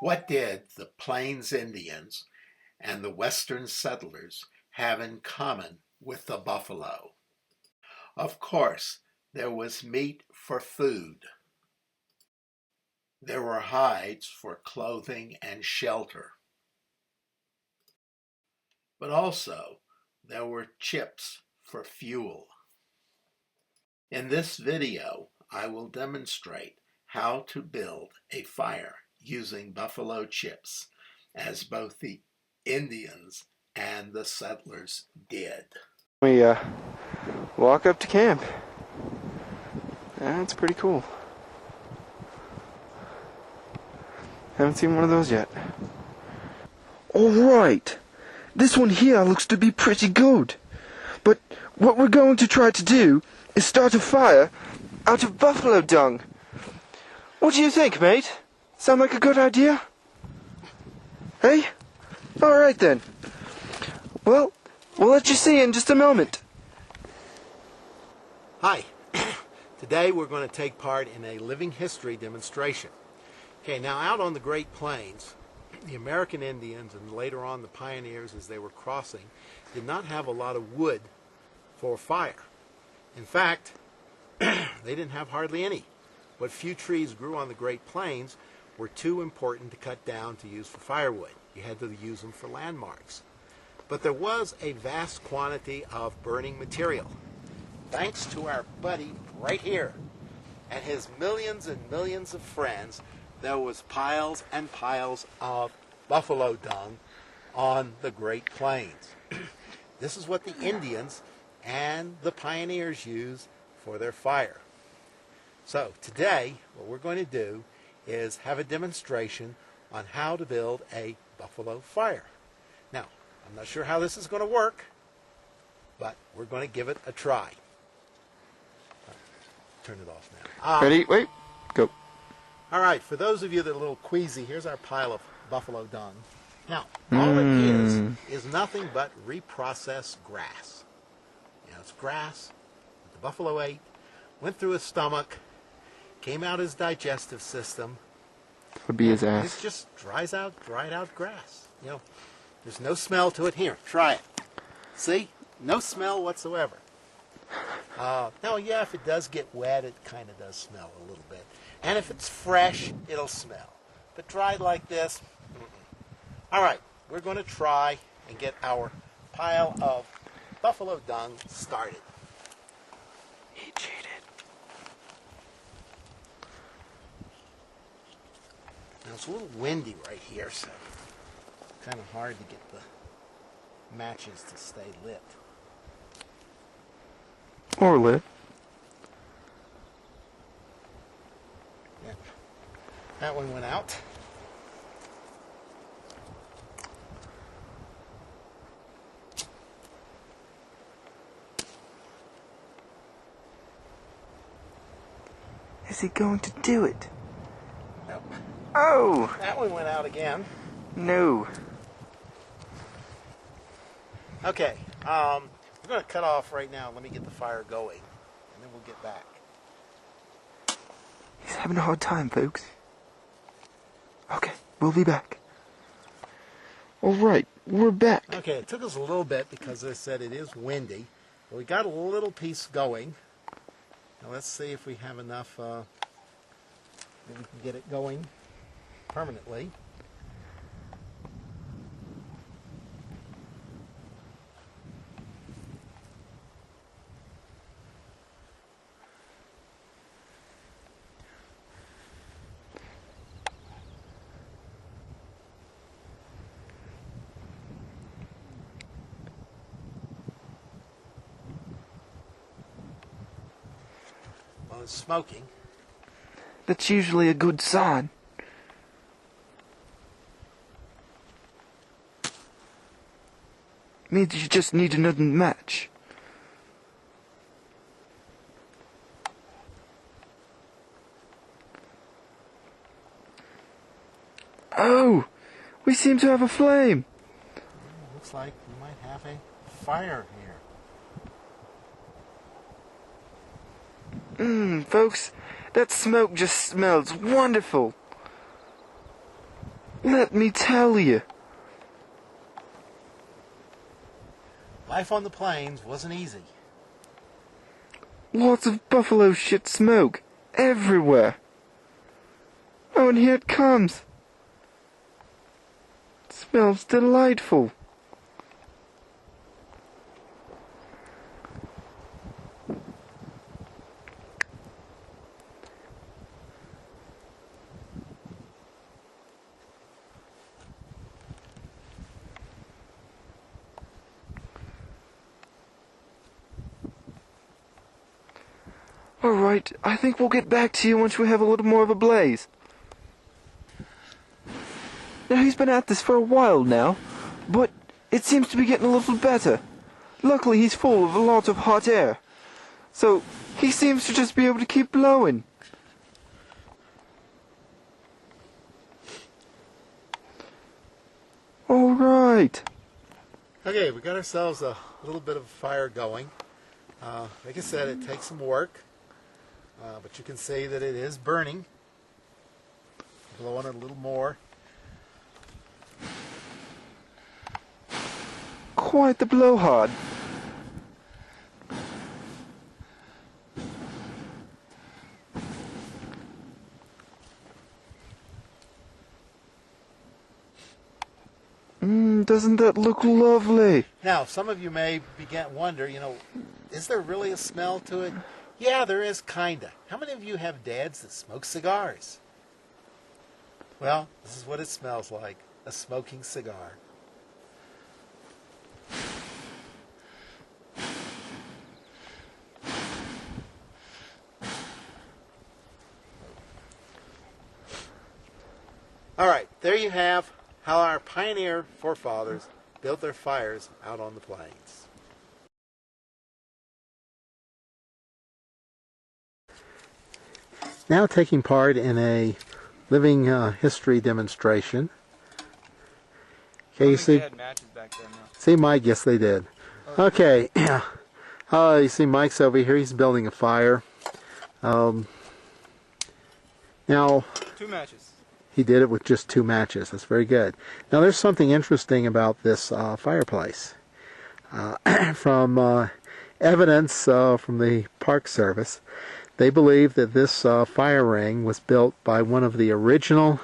What did the Plains Indians and the Western settlers have in common with the buffalo? Of course, there was meat for food. There were hides for clothing and shelter. But also, there were chips for fuel. In this video, I will demonstrate how to build a fire using buffalo chips, as both the Indians and the settlers did. We walk up to camp. That's pretty cool. Haven't seen one of those yet. Alright, this one here looks to be pretty good. But what we're going to try to do is start a fire out of buffalo dung. What do you think, mate? Sound like a good idea? Hey? Alright then. Well, we'll let you see in just a moment. Hi. Today we're going to take part in a living history demonstration. Okay, now out on the Great Plains, the American Indians and later on the pioneers as they were crossing did not have a lot of wood for fire. In fact, they didn't have hardly any. What few trees grew on the Great Plains were too important to cut down to use for firewood. You had to use them for landmarks. But there was a vast quantity of burning material. Thanks to our buddy right here and his millions and millions of friends, there was piles and piles of buffalo dung on the Great Plains. This is what the Indians and the pioneers used for their fire. So today, what we're going to do is have a demonstration on how to build a buffalo fire. Now, I'm not sure how this is going to work, but we're going to give it a try. Turn it off now. Ready? Wait. Go. All right, for those of you that are a little queasy, here's our pile of buffalo dung. Now, all it is nothing but reprocessed grass. You know, it's grass that the buffalo ate, went through his stomach, came out his digestive system. Would be his ass. It's just dried out grass. You know, there's no smell to it. Here, try it. See? No smell whatsoever. Now, yeah, if it does get wet, it kind of does smell a little bit. And if it's fresh, it'll smell. But dried like this, All right, we're going to try and get our pile of buffalo dung started. He cheated. Now, it's a little windy right here, so kind of hard to get the matches to stay lit. Or lit. Yeah. That one went out. Is he going to do it? Nope. Oh! That one went out again. No. Okay, we're going to cut off right now. Let me get the fire going, and then we'll get back. He's having a hard time, folks. Okay, we'll be back. Alright, we're back. Okay, it took us a little bit because I said it is windy, but we got a little piece going. Now let's see if we have enough that we can get it going permanently. Well, it's smoking. That's usually a good sign. Means you just need another match. Oh! We seem to have a flame! Looks like we might have a fire here. Folks, that smoke just smells wonderful. Let me tell you. Life on the plains wasn't easy. Lots of buffalo shit smoke everywhere. Oh, and here it comes. It smells delightful. Alright, I think we'll get back to you once we have a little more of a blaze. Now, he's been at this for a while now, but it seems to be getting a little better. Luckily, he's full of a lot of hot air, so he seems to just be able to keep blowing. Alright. Okay, we got ourselves a little bit of fire going. Like I said, it takes some work, but you can see that it is burning. Blow on it a little more. Quite the blowhard. Doesn't that look lovely? Now, some of you may wonder, is there really a smell to it? Yeah, there is, kinda. How many of you have dads that smoke cigars? Well, this is what it smells like, a smoking cigar. All right, there you have how our pioneer forefathers built their fires out on the plains. Now taking part in a living history demonstration. Okay, you see, matches back there now. See Mike? Yes, they did. Okay, you see Mike's over here. He's building a fire. Now, 2 matches. he did it with just 2 matches. That's very good. Now, there's something interesting about this fireplace. From evidence from the Park Service, they believe that this fire ring was built by one of the original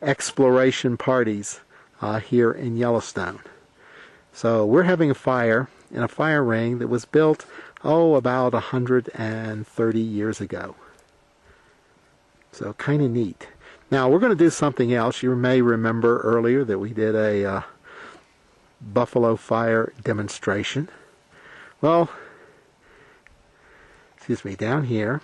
exploration parties here in Yellowstone. So we're having a fire in a fire ring that was built, about 130 years ago. So kind of neat. Now we're going to do something else. You may remember earlier that we did a buffalo fire demonstration. Well, down here,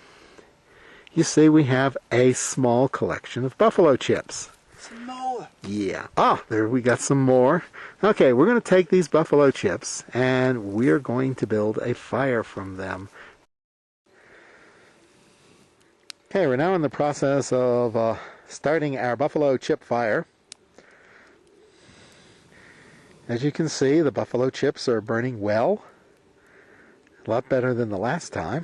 you see we have a small collection of buffalo chips. Some more. Yeah. There we got some more. Okay, we're going to take these buffalo chips and we're going to build a fire from them. Okay, we're now in the process of starting our buffalo chip fire. As you can see, the buffalo chips are burning well. A lot better than the last time.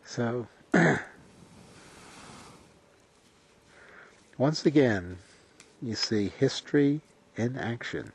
So, once again, you see history in action.